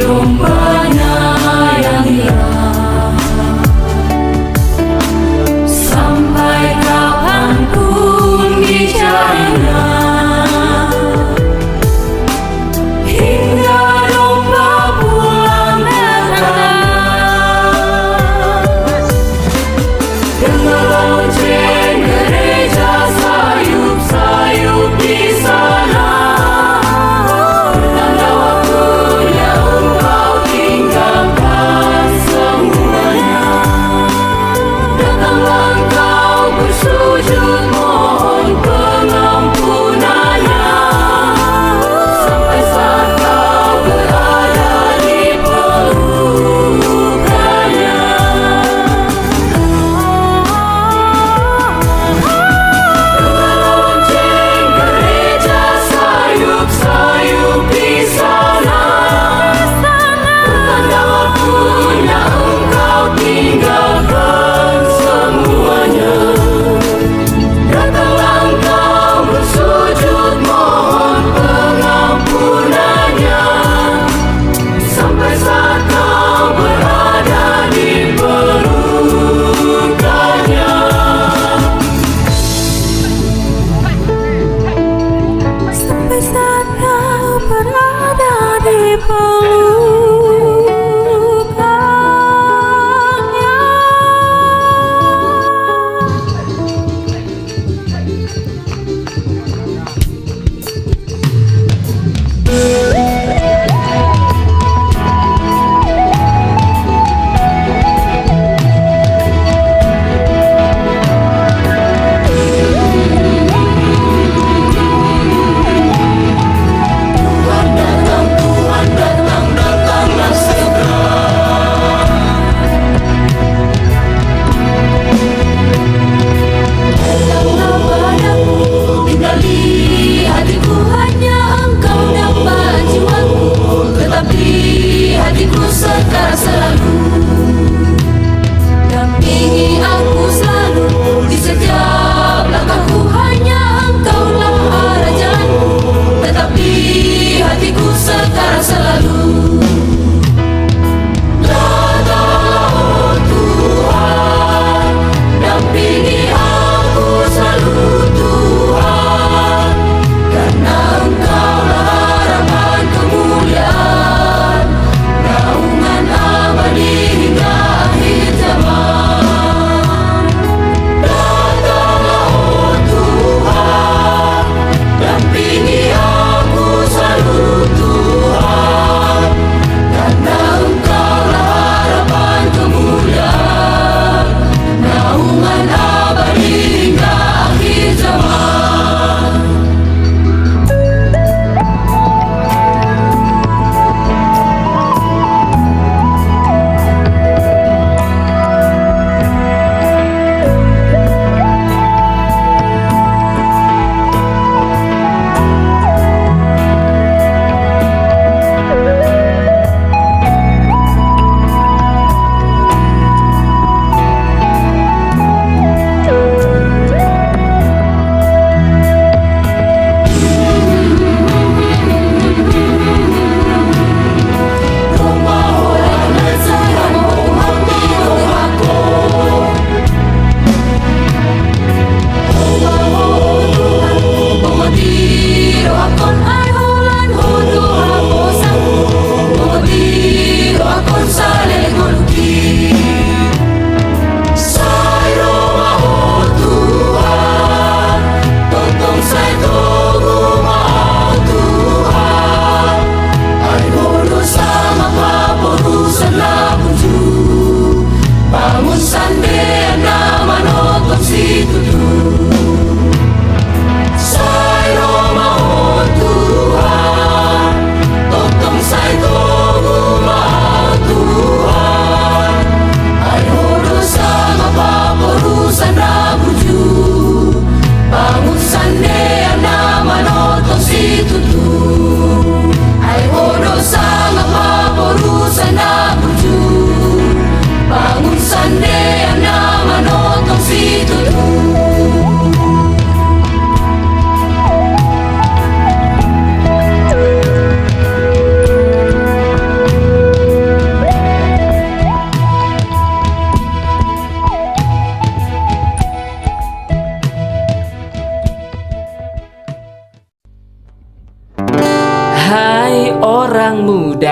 dombanya yang hilang. Sampai kapanpun dicarinya, hingga domba pulang datang. Dengar lonceng gereja sayup-sayup di sana, tanda waktunya engkau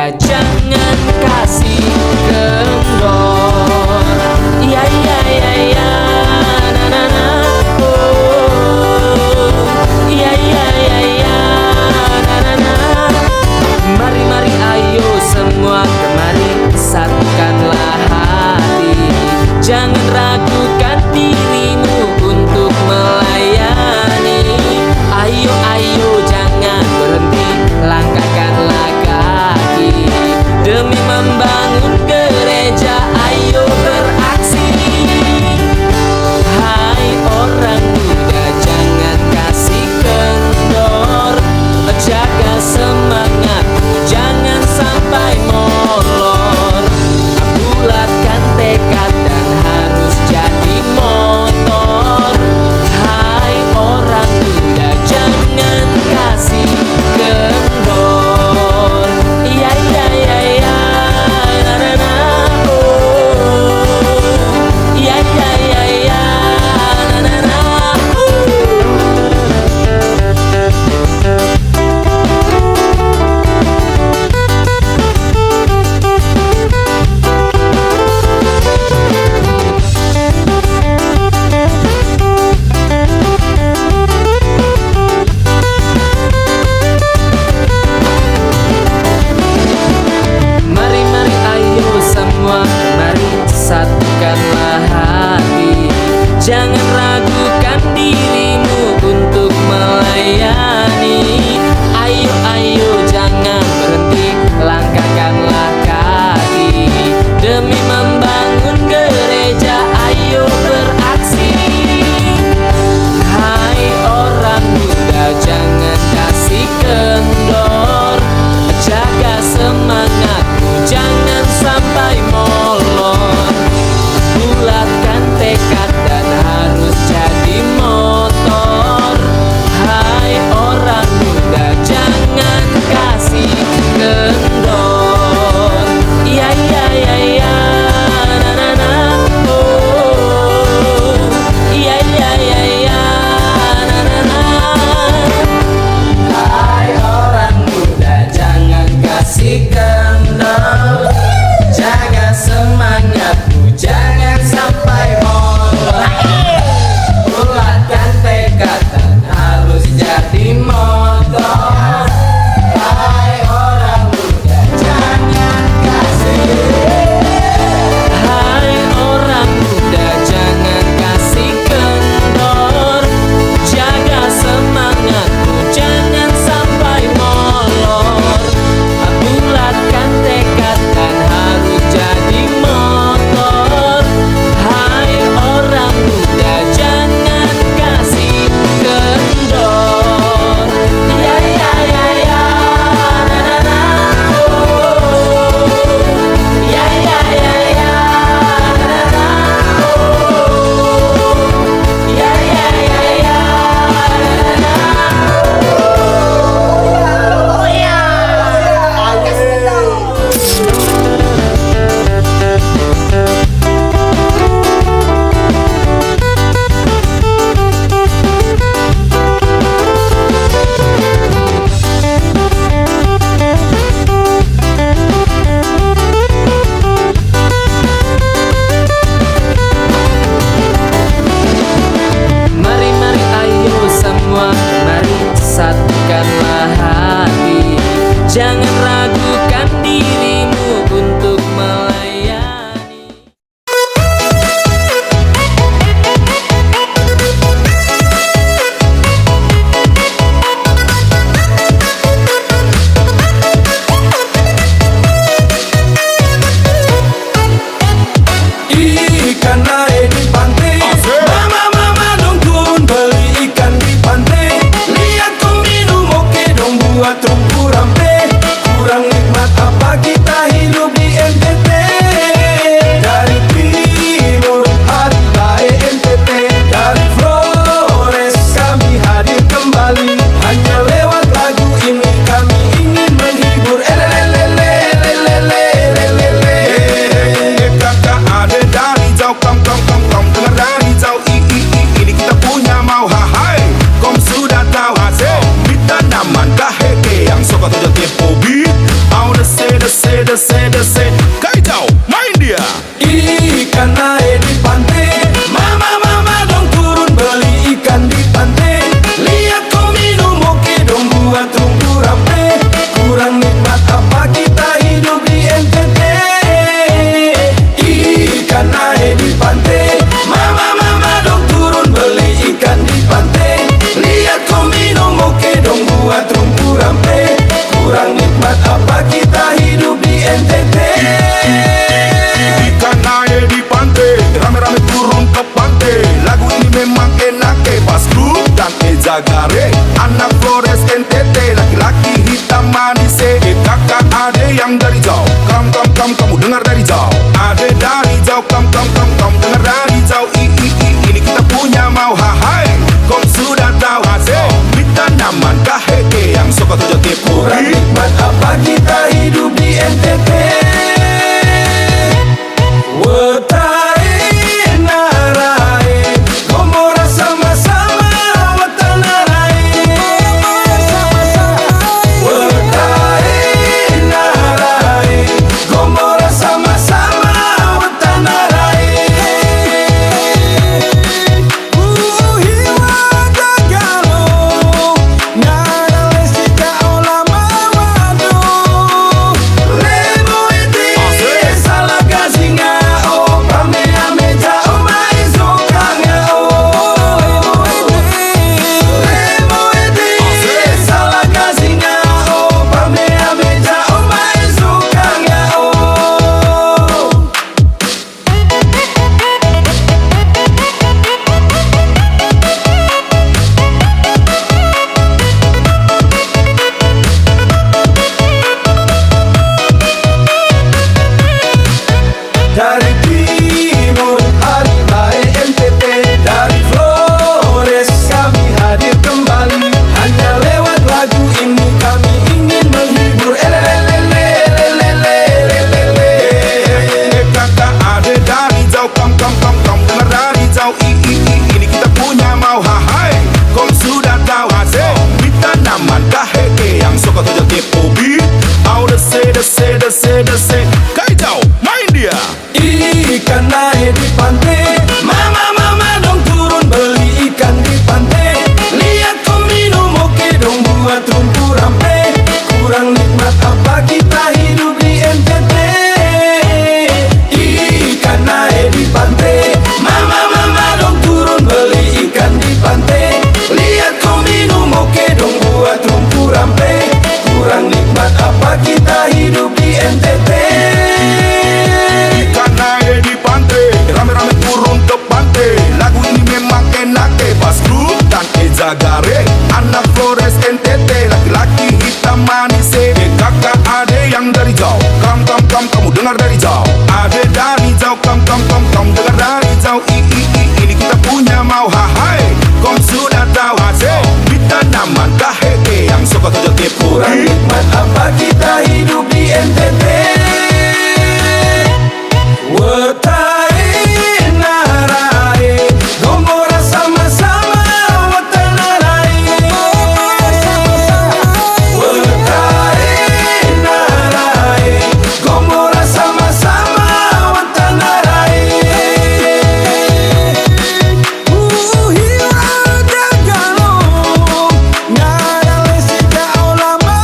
muda jangan kasih kendor. Ya ya ya ya, na na na, oh. Ya ya ya ya, na na na. Mari mari ayo semua kemari, satukanlah hati. Jangan ragukan dirimu untuk melayani. Ayo ayo jangan berhenti, langkahkanlah kaki demi membangun gereja. Ayo beraksi. Hai orang muda jangan kasih kendor, jaga semangatmu jangan sampai molor. Bulatkan tekad dan harus jadi motor. Hai orang muda jangan kasih kendor. Ya ya ya ya, na na na, oh. Ya ya ya ya, na na na, mari mari ayo semua mari, satukanlah hati. Jangan ragukan dirimu untuk melayani. Ayo ayo jangan berhenti, langkahkanlah kaki demi membangun gereja. Ayo beraksi. Hai orang muda jangan kasih kendor, jaga semangatmu jangan sampai molor. Bulatkan tekad dan harus jadi motor. Hai orang muda jangan kasih kendor. Ya ya ya ya, na na na, oh. Ya ya ya ya, na na na. Hai orang muda jangan kasih kendor, jaga semangatmu jangan sampai molor. Bulatkan tekad dan harus jadi motor. Hai orang muda jangan kasih. Hai orang muda jangan kasih kendor, jaga semangatmu jangan sampai molor. Bulatkan tekad dese, kacau, main dia. Ikan naik di pantai, mama dong turun beli ikan di pantai. Lihat kau minum oke dong buat tunggu rampe. Kurang nikmat apa kita hidup di NTT. Ikan naik di pantai, mama dong turun beli ikan di pantai. Lihat kau minum oke dong buat tunggu rampe. Kurang nikmat apa kita hidup di NTT. Ikan naik di pantai, rame-rame turun ke pantai. Lagu ini memang enak pas grup dan Zagare. Anak Flores NTT, laki-laki hitam manis. Kakak ade yang dari jauh, kamu dengar dari jauh. Ade dari jauh, kamu dengar dari jauh. Ini kita punya mau hai. Kau sudah tahu hasil, kita nyaman kaheke yang suka tujuh tipu. Kurang nikmat apa kita hidup di NTT. Wetai narai, gomora sama-sama wetanarae. Wetai narai, gomora sama-sama wetanarae. Hiwa dagalo, nara lesika olama wadu. Lemo iti salah gazinga. Dari timur hari baik NTT, dari Flores kami hadir kembali. Hanya lewat lagu ini kami ingin menghibur. Kakak ade dari jauh, kamu dengar dari jauh. Ini kita punya mau hai. Kau sudah tahu hasil, kita nyaman kaheke yang suka tujuh tipu beat. Au dese, kacau, main dia. Ikan naik di pantai, mama dong turun beli ikan di pantai. Lihat kau minum oke dong buat rumpu rampe. Kurang nikmat apa kita hidup di NTT. Ikan naik di pantai, mama dong turun beli ikan di pantai. Lihat kau minum oke dong buat rumpu rampe. Kurang nikmat apa kita hidup di NTT. Ikan naik di pantai, rame-rame turun ke pantai. Lagu ini memang enak pas grup dan Zagare. Anak Flores NTT, laki-laki hitam manis. Kakak ade yang dari jauh, kamu dengar dari jauh. Ade dari jauh, kamu dengar dari jauh. Ini kita punya mau hai. Kau sudah tahu hasil, kita nyaman kaheke yang suka tujuh tipu. Kurang nikmat apa kita hidup di NTT. Wetai narai, gomora sama-sama wetanarae. Wetai narai, gomora sama-sama wetanarae. Hiwa dagalo, nara lesika olama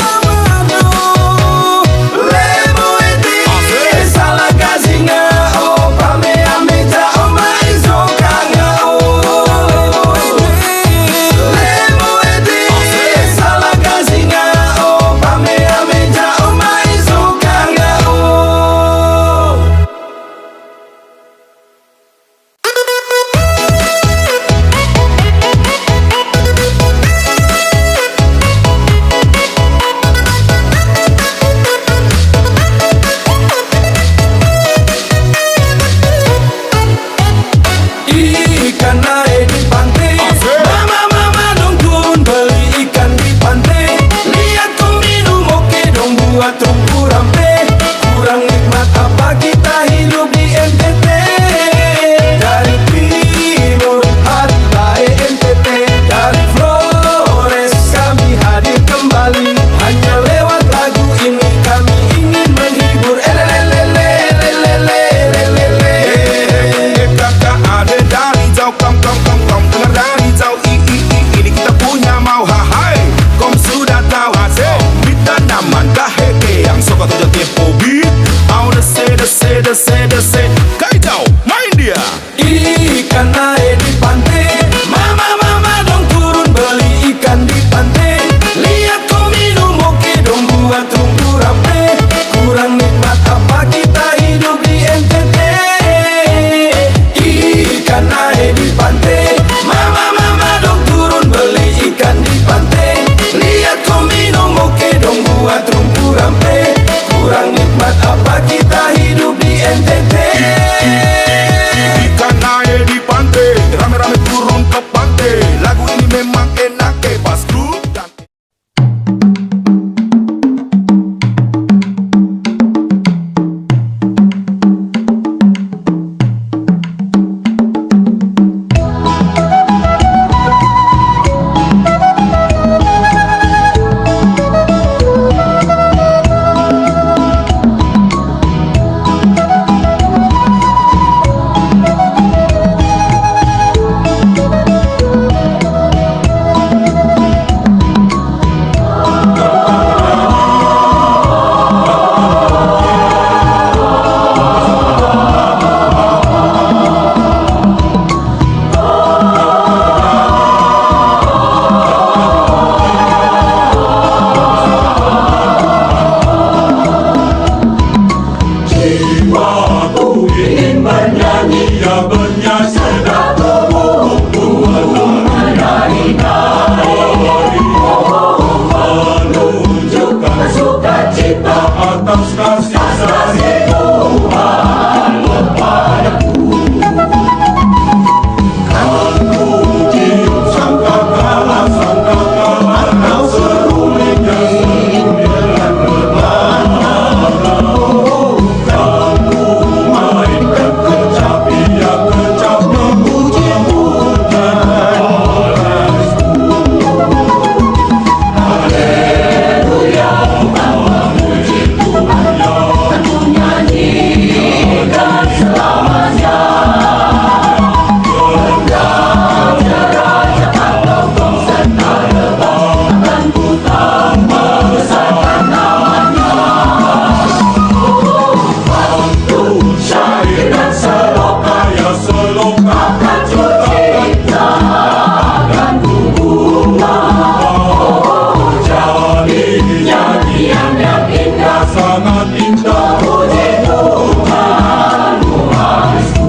dese. Kacau, main dia. Ikan naik di pantai, mama dong turun beli ikan di pantai. Lihat kau minum oke dong buat rumpu rampe. Kurang nikmat apa kita hidup di NTT. Ikan naik di pantai, mama dong turun beli ikan di pantai. Lihat kau minum oke dong buat rumpu rampe. Kurang nikmat apa kita hidup di NTT. Ikan naik di pantai, rame-rame turun ke pantai. Lagu ini memang enak pas grup dan atas kasih sayang Tuhan kepadaku. Aku cium sangkakala kau serulingnya sembilan bermana. Kamu mainkan kecapi yang kecap memuji-muji Palasku. Haleluya, memuji Tuhan, aku nyanyikan selamanya. Raja-raja atau bangsa lebah akan ku besarkan namanya. Waktu syair dan seloka ya seloka akan ku cipta, akan ku buat. Jadi nyanyian yang indah, sangat indah. Puji Tuhan, Tuhanku.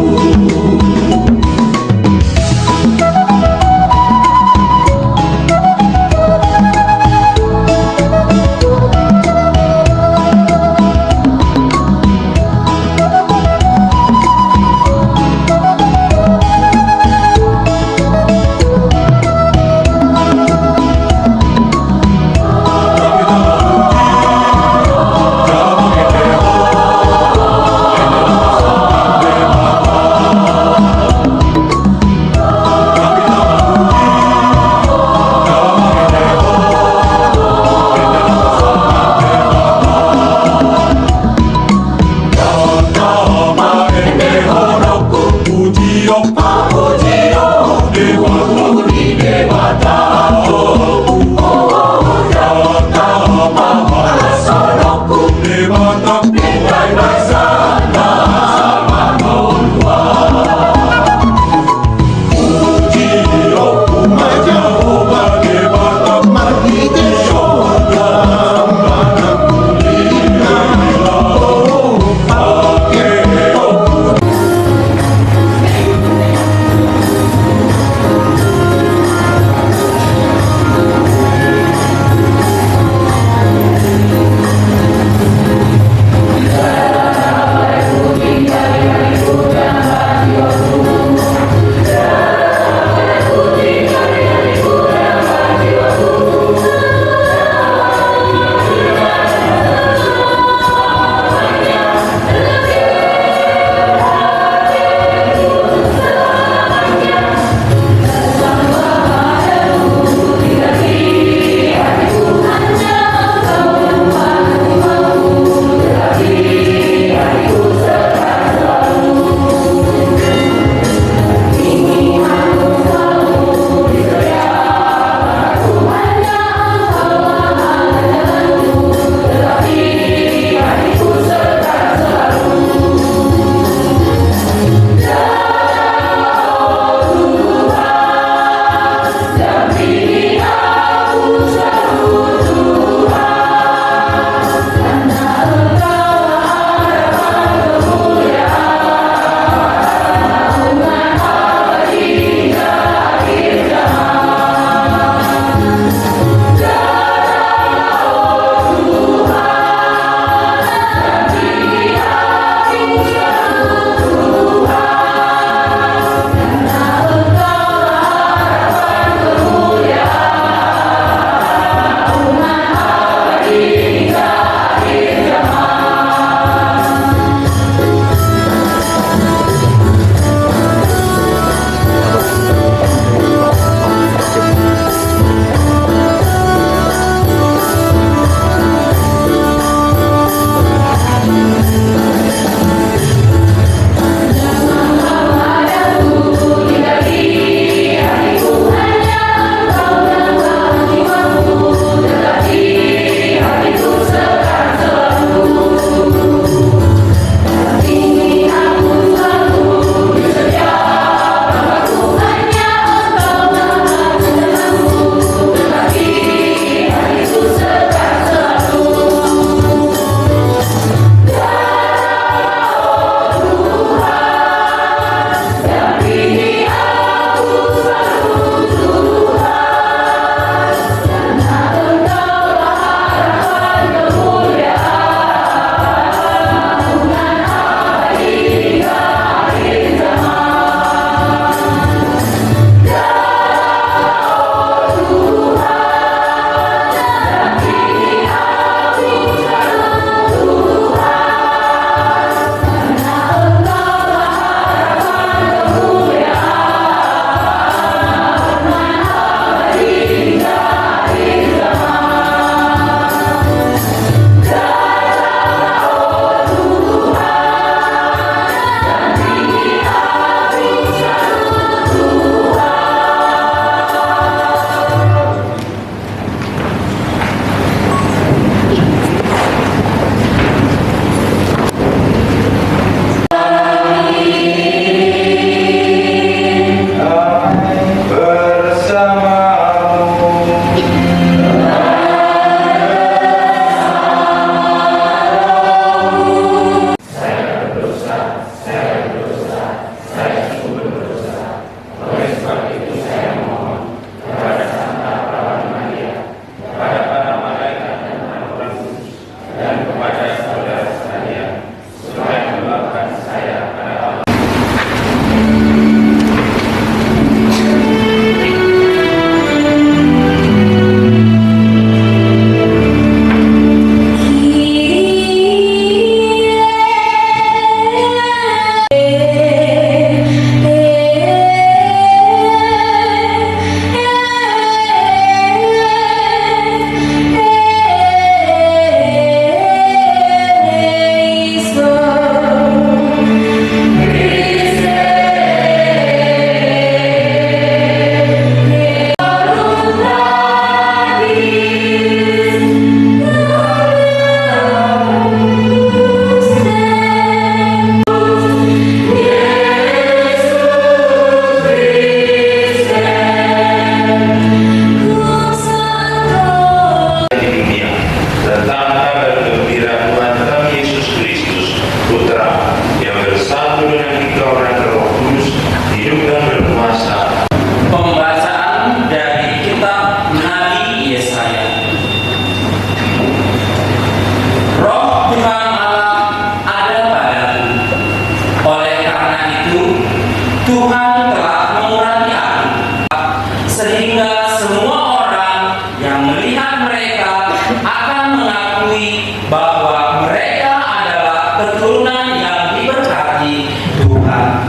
keturunan yang diberkati Tuhan.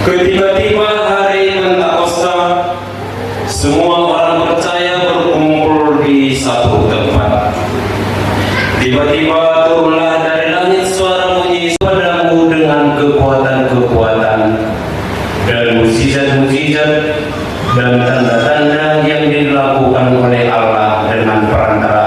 Ketiba-tiba hari Pentakosta, semua orang percaya berkumpul di satu tempat. Tiba-tiba turunlah dari langit suara bunyi padamu dengan kekuatan-kekuatan dan mukjizat-mukjizat dan tanda-tanda yang dilakukan oleh Allah dengan perantara.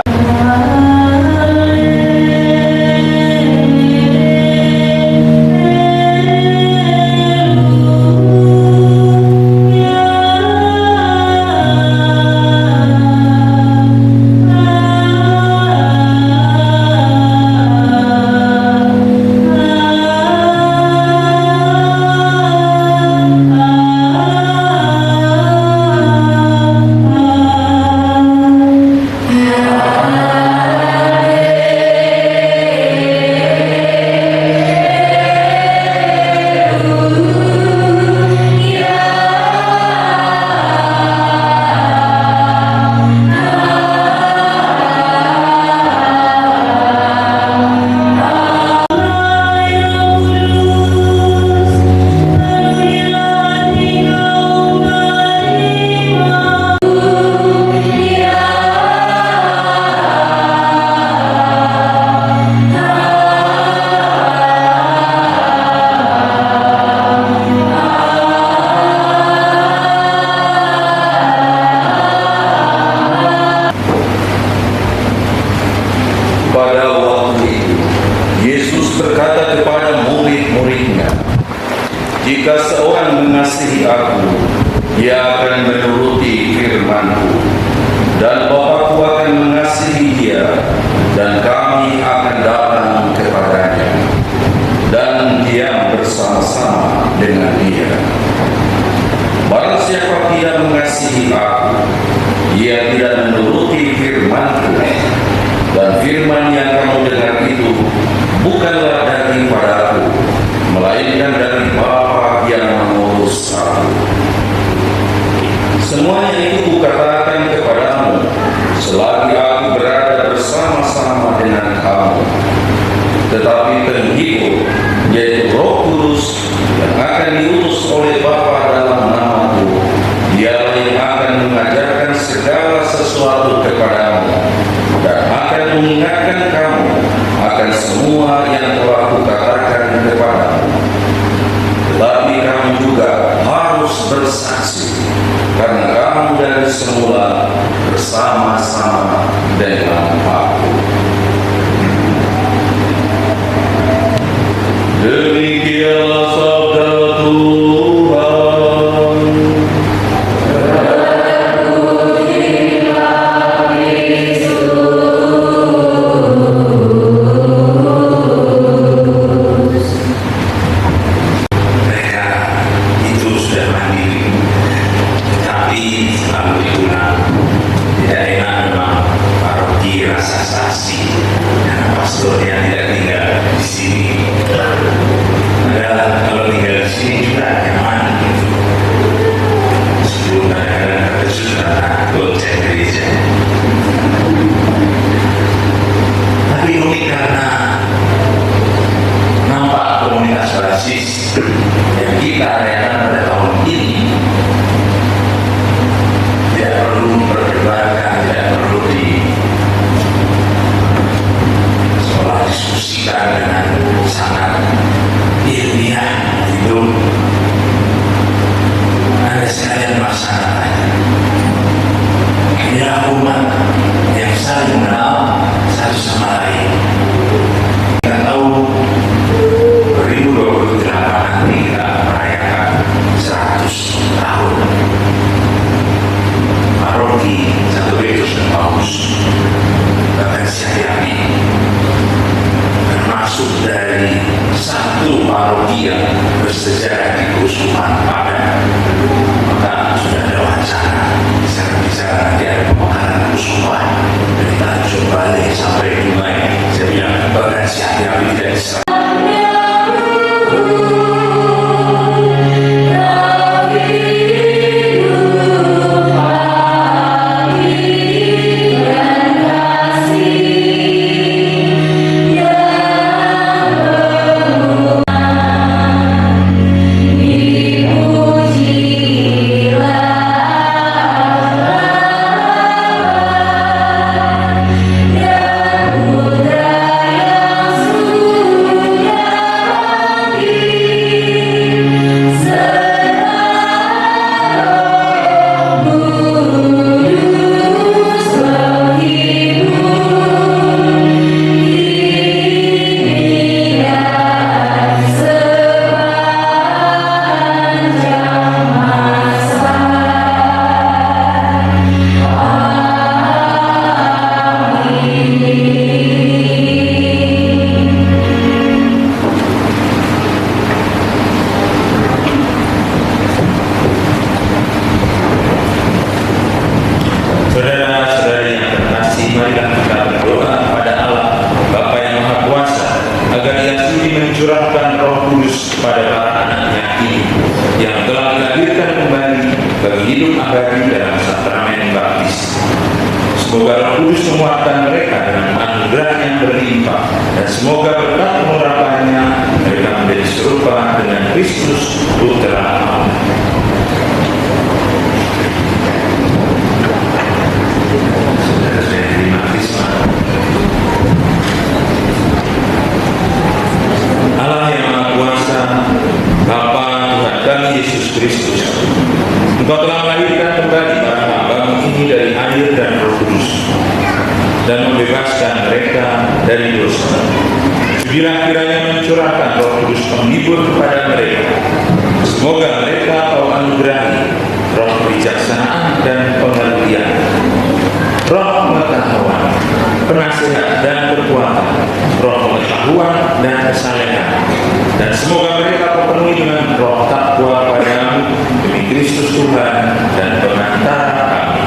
Pada waktu itu, Yesus berkata kepada murid-muridnya, "Jika seorang mengasihi Aku, ia akan menuruti firman-Ku, dan Bapa-Ku akan mengasihi dia, dan kami akan datang kepadanya, dan diam bersama-sama dengan dia. Barang siapa tidak mengasihi Aku, ia tidak menuruti firman-Ku, dan firman yang kamu dengar itu bukanlah daripada Aku, melainkan dari Bapa yang mengurus Aku. Semuanya itu Kukatakan kepadamu selagi Aku berada bersama-sama dengan kamu. Tetapi penghibur, yaitu Roh Kudus, yang akan diutus oleh Bapa dalam nama-Ku, Dialah yang akan mengajarkan segala sesuatu kepadamu, dan akan mengingatkan kamu akan semua yang telah Kukatakan kepadamu. Tetapi kamu juga harus bersaksi, karena kamu dari semula bersama-sama dengan Aku." Demikianlah sabda Tuhan. Itu sudah mandiri, tapi selalu diulang. Tidak enak memang paroki rasa saksi karena pastornya tidak tinggal di sini. Padahal kalau tinggal di sini juga nyaman gitu. Sebelum kadang-kadang terkejut karena gocek gereja. Tapi unik karena nampak komunitas basis yang kita adakan pada tahun ini tidak perlu memperdebatkan, tidak perlu seolah diskusikan dengan sangat ilmiah itu. Anda sekalian melaksanakan. Inilah umat yang saling mengenal satu sama lain. Kita tahu 2028 nanti kita merayakan 100 tahun paroki Santo Petrus dan Paulus. Bahkan saya yakin termasuk dari satu paroki yang bersejarah di Keuskupan Padang, maka sudah abadi dalam sakramen baptis. Semoga Roh Kudus menguatkan mereka dengan anugerah yang berlimpah, dan semoga berkat pengurapannya mereka menjadi serupa dengan Kristus Putra Allah. Saudara-saudara terima Krisma. Allah yang Maha Kuasa, Bapa Tuhan kami Yesus Kristus, Engkau telah melahirkan kembali para hambamu ini dari air dan Roh Kudus, dan membebaskan mereka dari dosa. Sudilah kiranya mencurahkan Roh Kudus penghibur kepada mereka. Semoga mereka kau anugerahi roh kebijaksanaan dan pengertian, roh pengetahuan, penasihat dan kekuatan, roh pengetahuan dan kesalehan, dan semoga mereka kau penuhi dengan roh takwa padamu demi Kristus Tuhan dan Pengantara kami.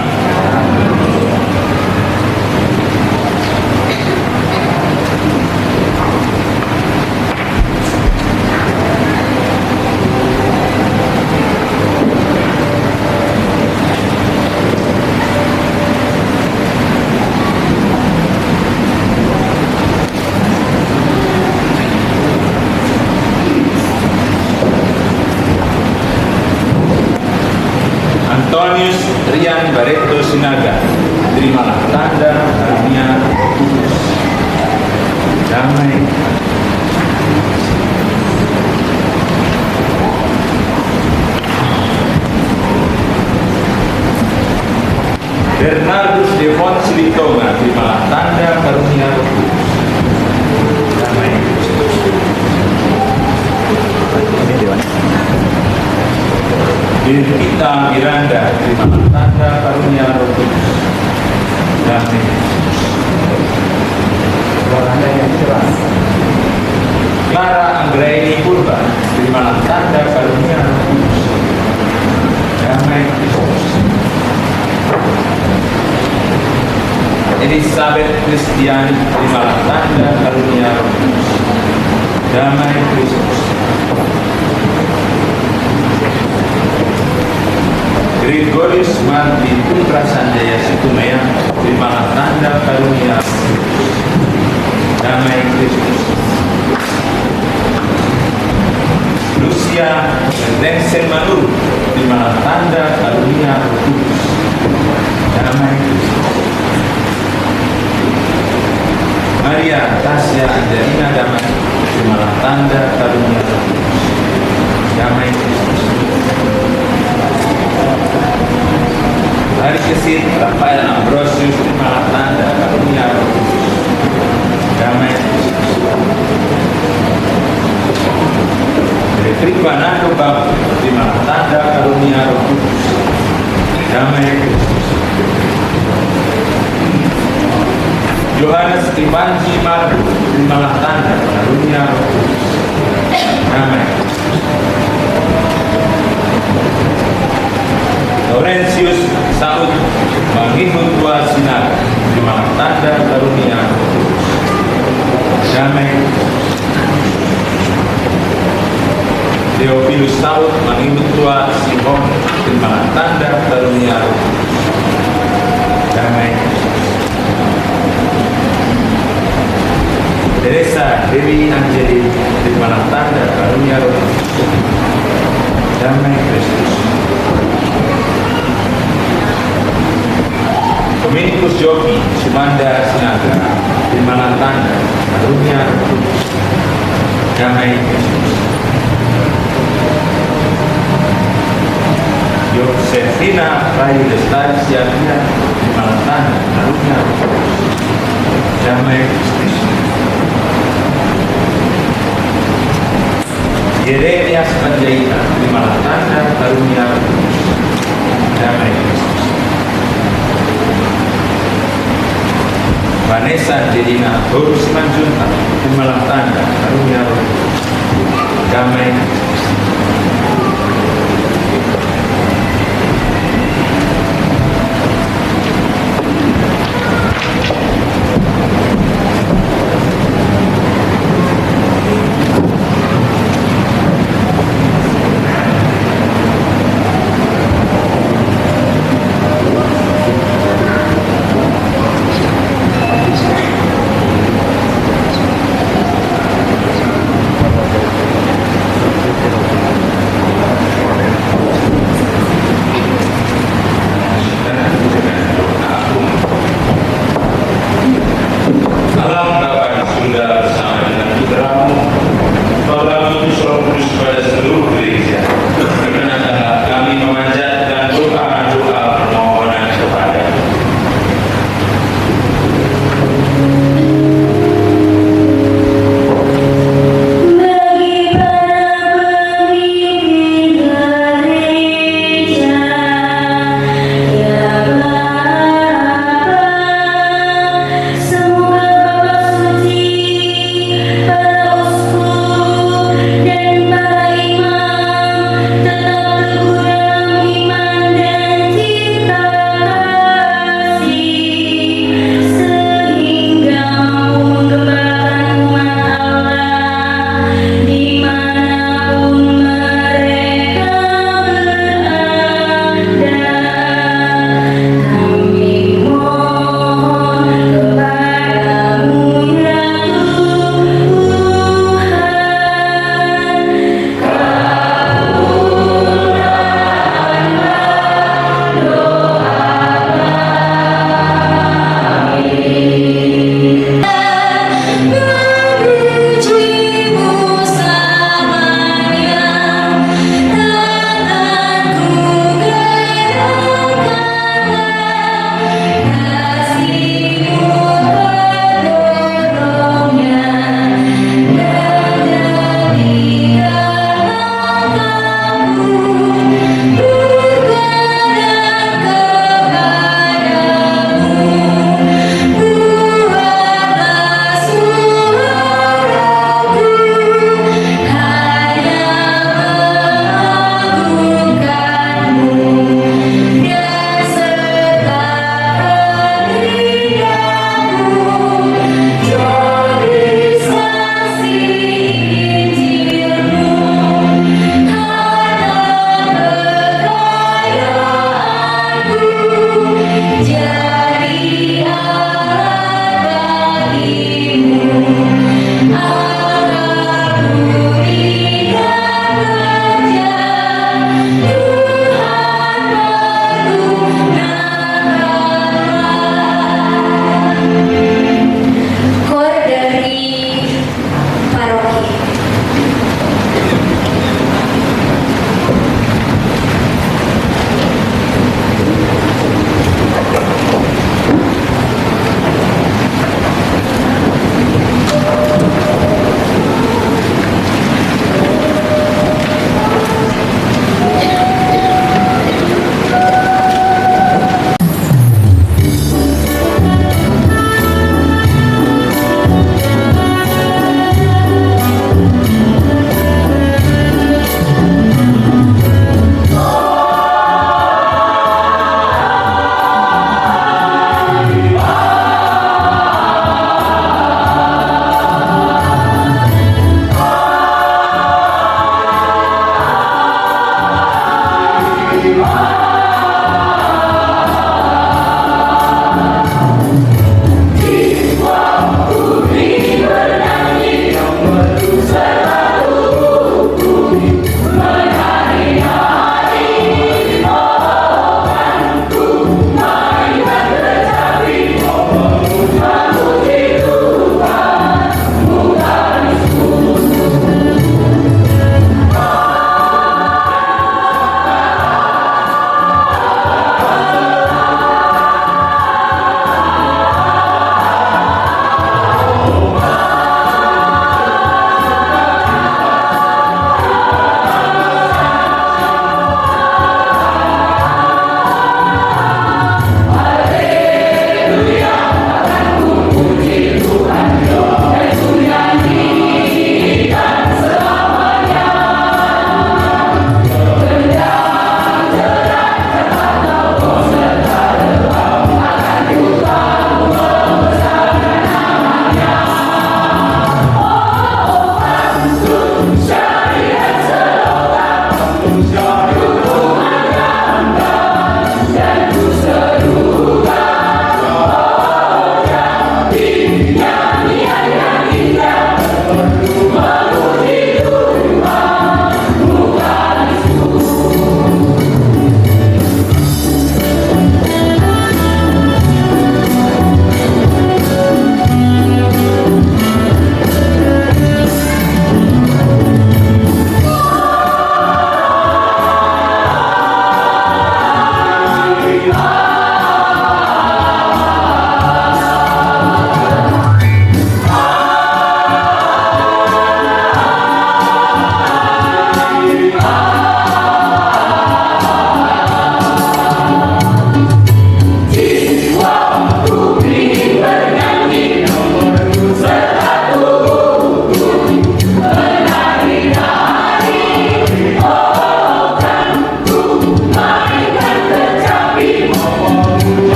Antonius Rian Barreto Sinaga, terimalah tanda karunia Kudus. Damai. Bernardus Devon Silitonga, terimalah tanda karunia Kudus. Damai. Kita Miranda, terimalah tanda karunia Roh Kudus. Damai. Suaranya yang keras. Clara Anggraini Purba, terimalah tanda karunia Roh Kudus. Damai Kristus. Elizabeth Kristiani, terimalah tanda karunia Roh Kudus. Damai Kristus. Gregorius Martin Putra Sanjaya Situmaya, terimalah tanda karunia Damai Kristus. Lucia Lensen Manur, terimalah tanda karunia Kudus. Damai Kristus. Maria Tasya Angelina Damai, terimalah tanda karunia Kudus. Damai Kristus. Hari Kesit Rafael Ambrosius, terimalah tanda karunia Roh Kudus. Damai Kristus. Dari Banado Babu, terimalah tanda karunia Roh Kudus. Damai Kristus. Yohanes Tripanji Mardu, terimalah tanda karunia Roh Kudus. Damai Kristus. Laurentius Saud Manghihun Tua Sinaga, terimalah tanda karunia Roh Kudus. Damai. Theophilus Saud Manghihun Tua Sihon, terimalah tanda karunia Roh Kudus. Damai. Teresa Dewi Anjeli, terimalah tanda karunia Roh Kudus. Damai Kristus. Dominikus Yogi Sumanda Sinaga, terimalah tanda karunia Roh Kudus. Damai Kristus. Yosefina Rayu Lestari Siapia, terimalah tanda karunia Roh Kudus. Damai Kristus. Yeremias Panjaitan, terimalah tanda karunia Roh Kudus. Damai Kristus. Vanessa Jedina Baru Simanjunta, terimalah tanda karunia Roh Kudus. Damai Kristus.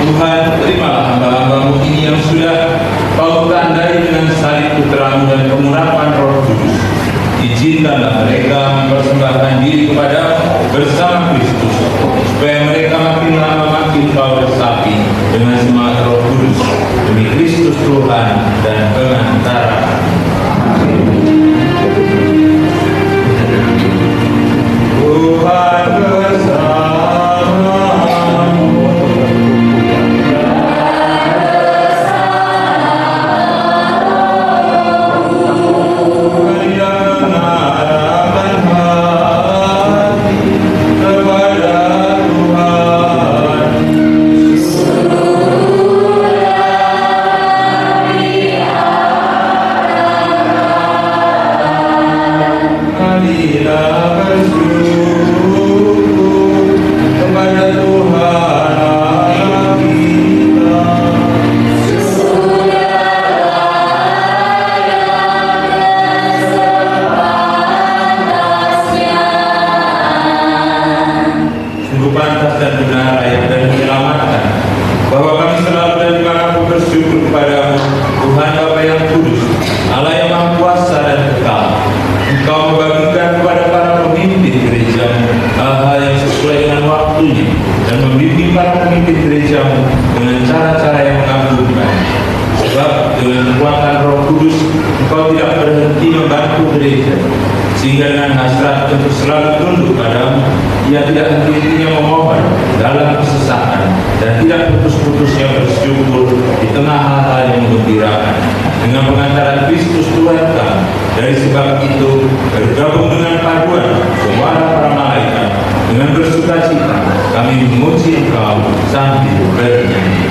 Tuhan, terimalah hamba-hamba-Mu ini yang sudah Kau tandai dengan salib putra-Mu dan pengurapan Roh Kudus. Izinkanlah mereka mempersembahkan diri kepada bersama Kristus, supaya mereka makin lama makin Kau resapi dengan semangat Roh Kudus demi Kristus Tuhan dan pengantara. Tuhan bersamamu. Sungguh pantas dan benar layak dan menyelamatkan bahwa kami selalu dan dimanapun bersyukur kepada-Mu, Tuhan Bapa yang kudus, Allah yang maha kuasa dan kekal. Engkau membagikan kepada para pemimpin gereja-Mu hal-hal yang sesuai dengan waktunya dan membimbing para pemimpin gereja-Mu dengan cara-cara yang mengagumkan. Sebab dengan kekuatan Roh Kudus Engkau tidak berhenti membantu gereja, sehingga dengan hasrat untuk selalu tunduk padamu, ia tidak henti-hentinya memohon dalam kesesakan dan tidak putus-putusnya bersyukur di tengah hal-hal yang menggembirakan dengan pengantaran Kristus Tuhan kami. Dari sebab itu bergabung dengan paduan suara para malaikat dengan bersukacita kami memuji Engkau sambil bernyanyi.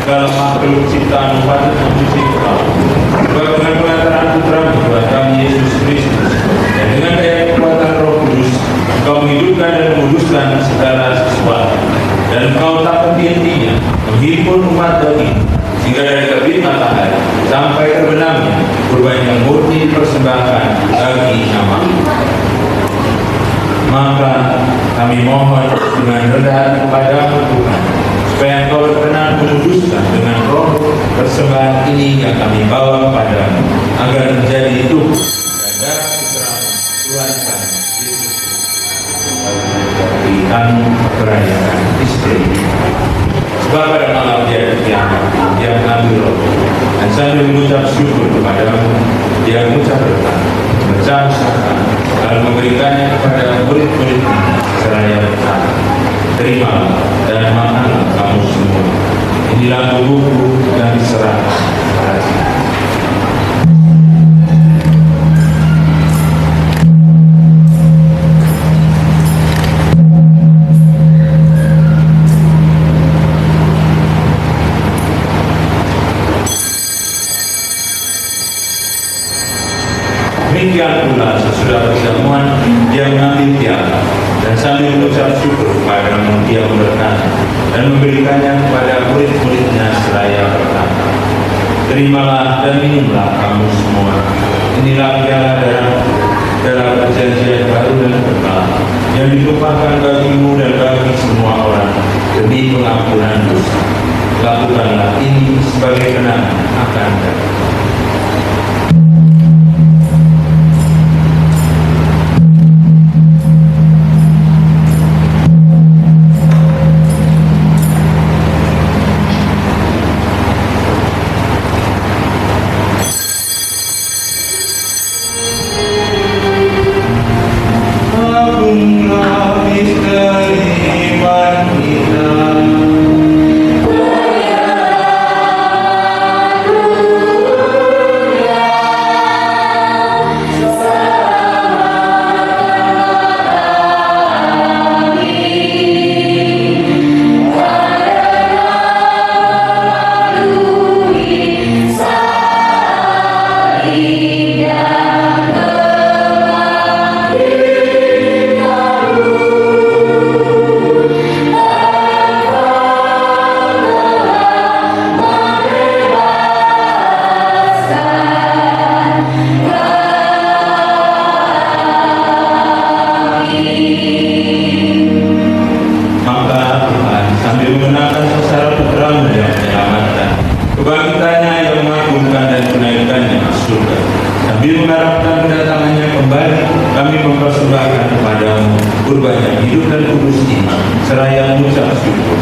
segala makhluk ciptaan patut memuji Engkau. Sebab dengan pengantaran Putra-Mu Tuhan kami Yesus Kristus, dan dengan daya kekuatan Roh Kudus, Engkau menghidupkan dan menguduskan segala sesuatu. Dan Engkau tak henti-hentinya menghimpun umat ini, sehingga dari terbit matahari sampai terbenamnya kurban yang murni dipersembahkan bagi nama-Mu. Maka kami mohon dengan rendah hati kepada-Mu Tuhan, supaya Engkau berkenan menguduskan dengan roh persembahan ini yang kami bawa kepada-Mu, agar menjadi tubuh dan darah Putra-Mu Tuhan kami Yesus Kristus. Bagi kami perayaan istri. Sebab pada malam dia mengambil roh dan sambil mengucap syukur kepada-Mu, Dia mengucap berkah, memecah usahakan, lalu memberikannya kepada murid-murid seraya berkata, terimalah dan makanlah kamu semua. Inilah tubuhku yang diserahkan kepadamu. Demikian pula sesudah perjamuan dia mengambil piala dan sambil mengucap syukur kepadamu dia memberkati dan memberikannya kepada murid-muridnya seraya berkata, terimalah dan minumlah kamu semua. Inilah piala dalam perjanjian baru dan kekal yang ditumpahkan bagimu dan bagi semua orang demi pengampunan dosa. Lakukanlah ini sebagai kenangan akan aku. Kebangkitannya yang mengagumkan dan kenaikannya ke surga. Sambil mengharapkan kedatangannya kembali, kami mempersembahkan kepadamu kurban yang hidup dan kudus ini, seraya mengucap syukur.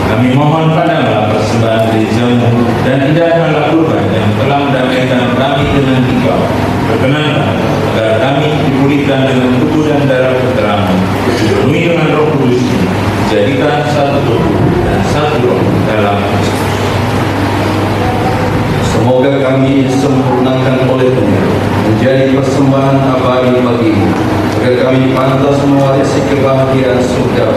Kami mohon padamu persembahan gerejamu dan indahkanlah kurban yang telah mendamaikan kami dengan Engkau. Berkenanlah agar kami dipulihkan dengan tubuh dan darah putramu, dipenuhi dengan Roh Kudus ini, dijadikan satu tubuh dan satu roh dalam Kristus. Semoga kami disempurnakan oleh-Nya menjadi persembahan abadi bagimu, agar kami pantas mewarisi kebahagiaan surga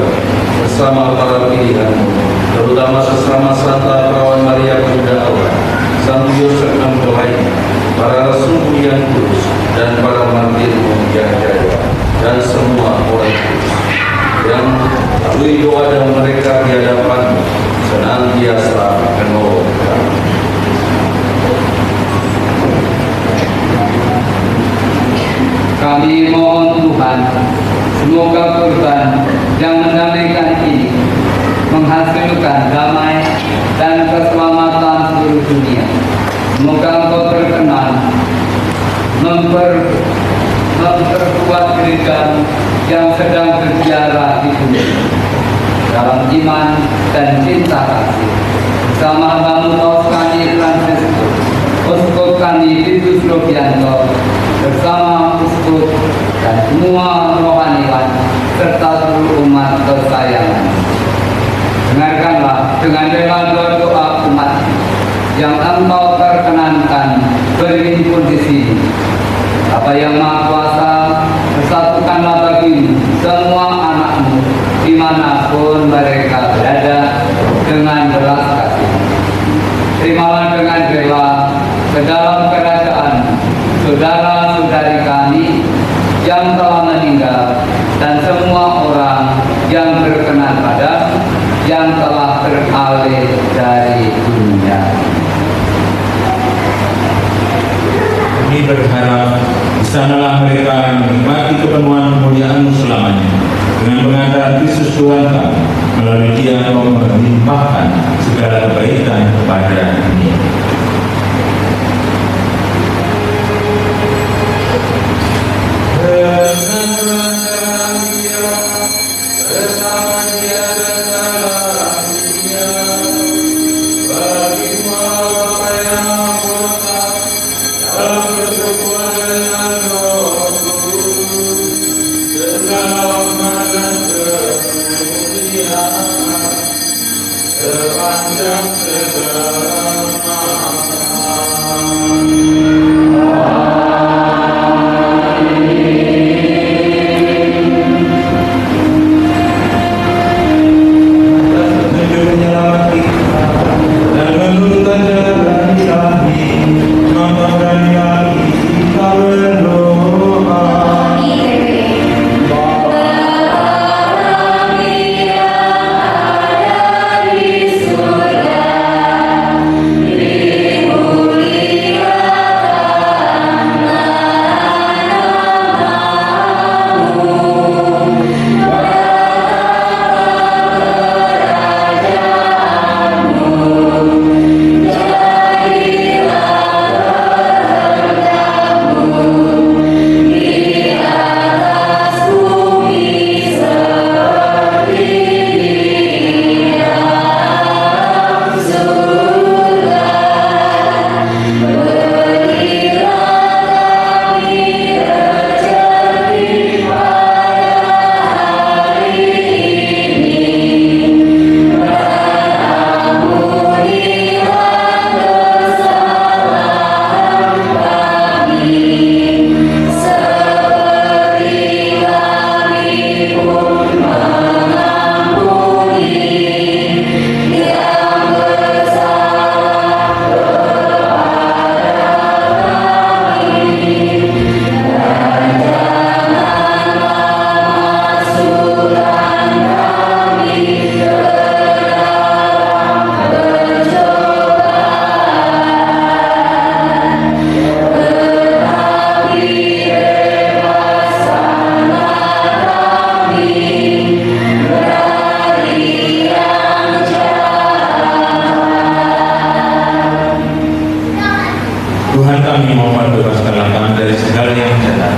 bersama para pilihanmu, terutama sesama Santa Perawan Maria Bunda Allah, Santo Yosef Lainnya, para rasul yang kudus dan para martirmu yang jaya, dan semua orang kudus yang melalui doa dan mereka di hadapanmu senantiasa menolong kami. Kami mohon Tuhan, semoga kurban yang mendamaikan ini menghasilkan damai dan keselamatan seluruh dunia. Semoga Engkau berkenan memperkuat gereja yang sedang berziarah di bumi dalam iman dan cinta kasih. Bersama hamba-Mu Paus kami Fransiskus, Uskup kami Titus Robianto, bersama uskup dan semua rohaniwan serta seluruh umat kesayangan. Dengarkanlah dengan rela doa umat yang Engkau perkenankan berhimpun di sini. Bapa yang Maha Kuasa, persatukanlah bagimu semua anak-Mu dimanapun mereka berada dengan belas kasih. Terimalah dengan rela ke dalam kerajaan saudara-saudari kami yang telah meninggal dan semua orang yang berkenan pada yang telah beralih dari dunia. Kami berharap di sanalah mereka menikmati kepenuhan kemuliaan-Mu selamanya dengan pengantaran Kristus Tuhan kami, melalui Dia Engkau melimpahkan segala kebaikan kepada dunia. Oh Tuhan kami mohon bebaskanlah kami dari segala yang jahat.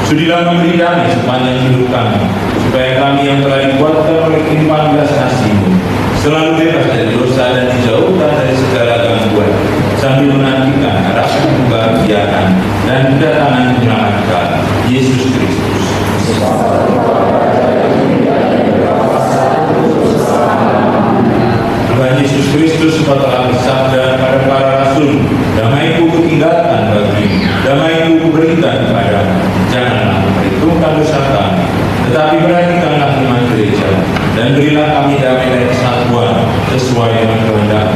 Sudilah memberi kami sepanjang hidup kami, supaya kami yang telah dikuatkan oleh kelimpahan belas kasih-Mu selalu bebas dari dosa dan dijauhkan dari segala gangguan, sambil menantikan harapan kebahagiaan dan kedatangan penyelamat Yesus Kristus. Tuhan Yesus Kristus telah bersabda kepada para rasul, damai-Ku kutinggalkan bagimu, damai-Ku kuberikan kepadamu. Janganlah memperhitungkan dosa kami, tetapi perhatikanlah iman gereja, dan berilah kami damai dan kesatuan sesuai dengan kehendak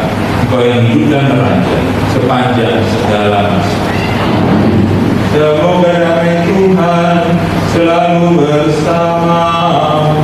Engkau yang hidup dan meraja sepanjang segala masa. Semoga damai Tuhan selalu bersamamu.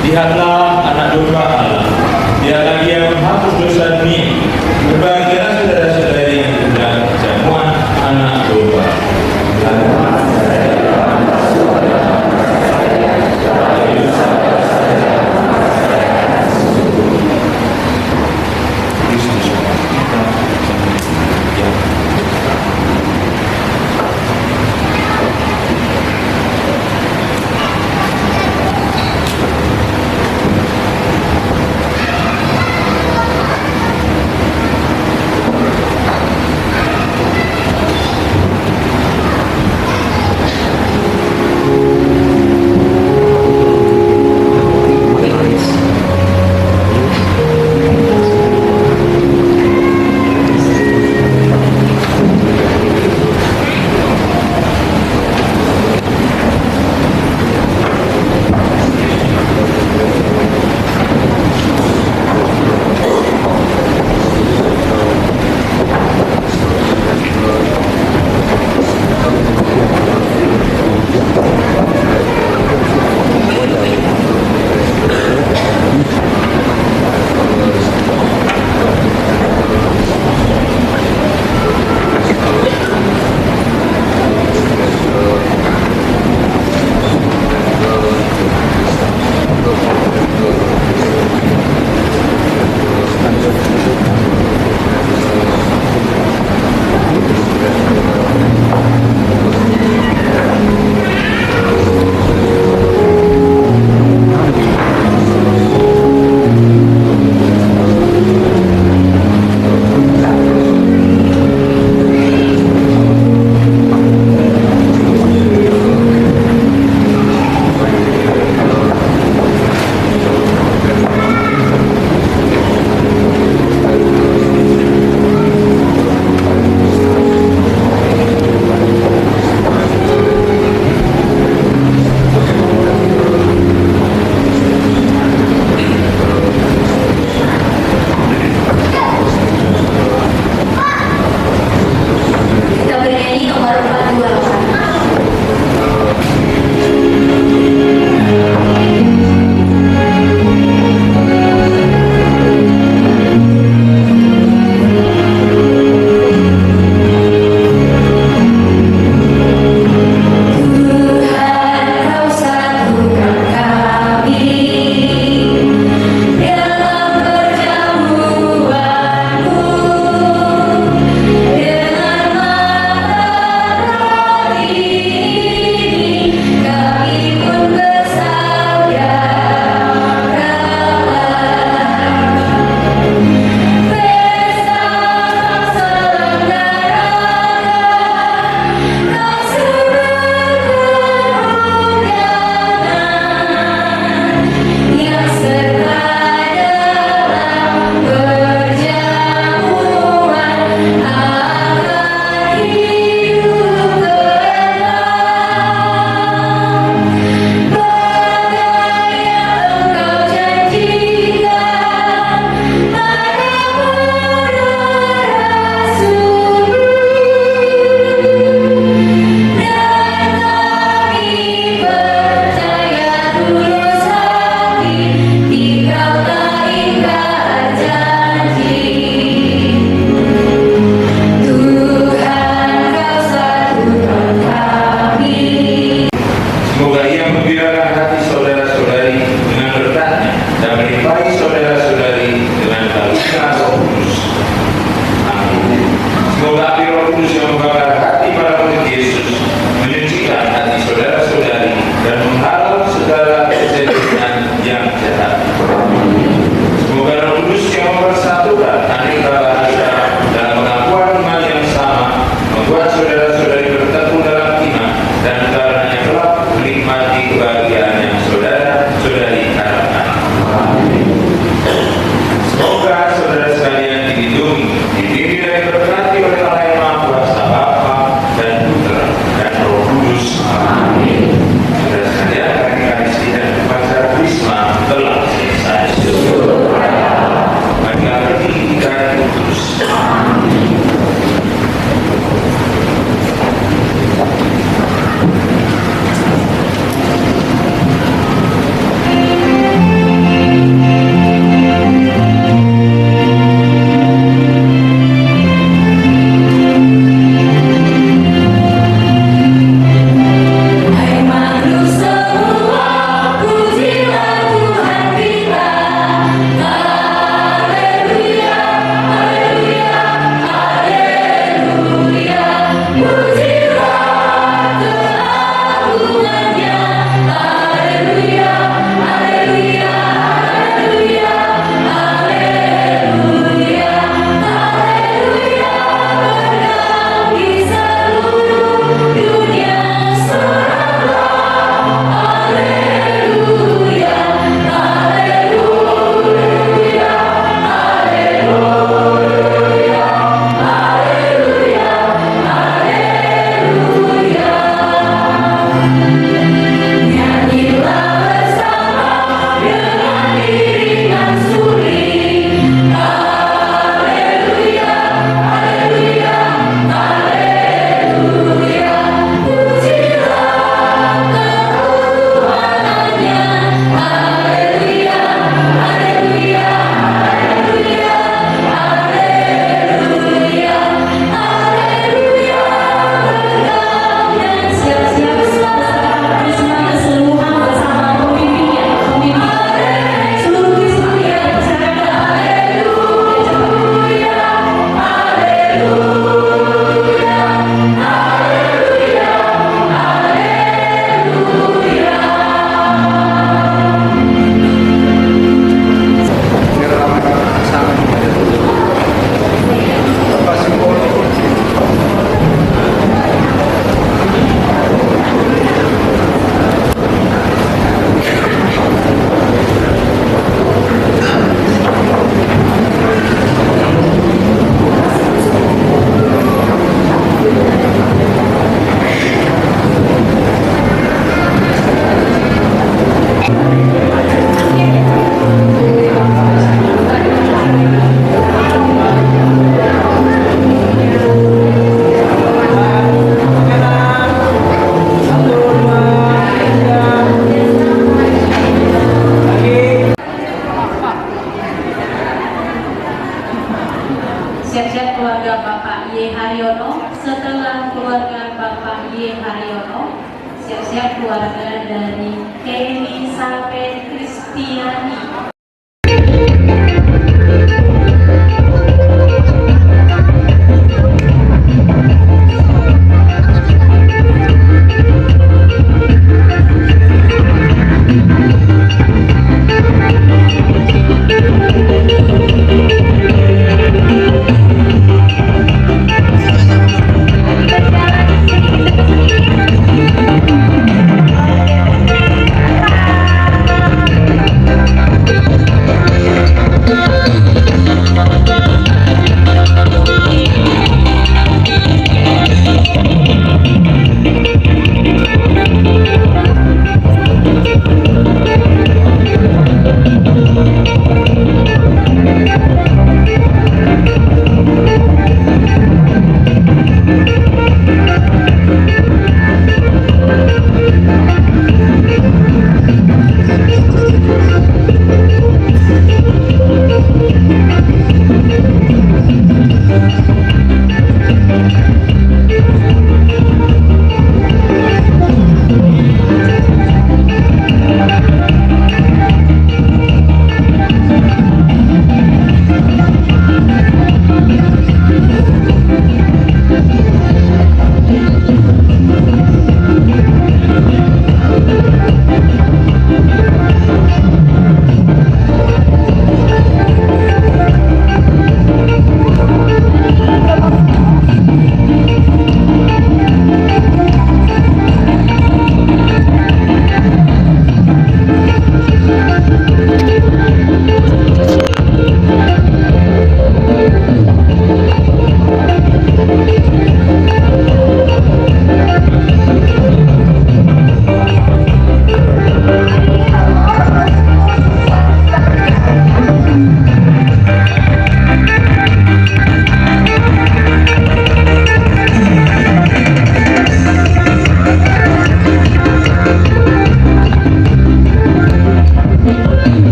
Lihatlah anak domba Allah, dialah Dia menghapus dosa dunia. Berbahagialah saudara-saudari yang undang jamuan anak domba. siap-siap keluarga Bapak Y. Haryono. Setelah keluarga Bapak Y. Haryono, siap-siap keluarga dari Elizabeth Kristiani.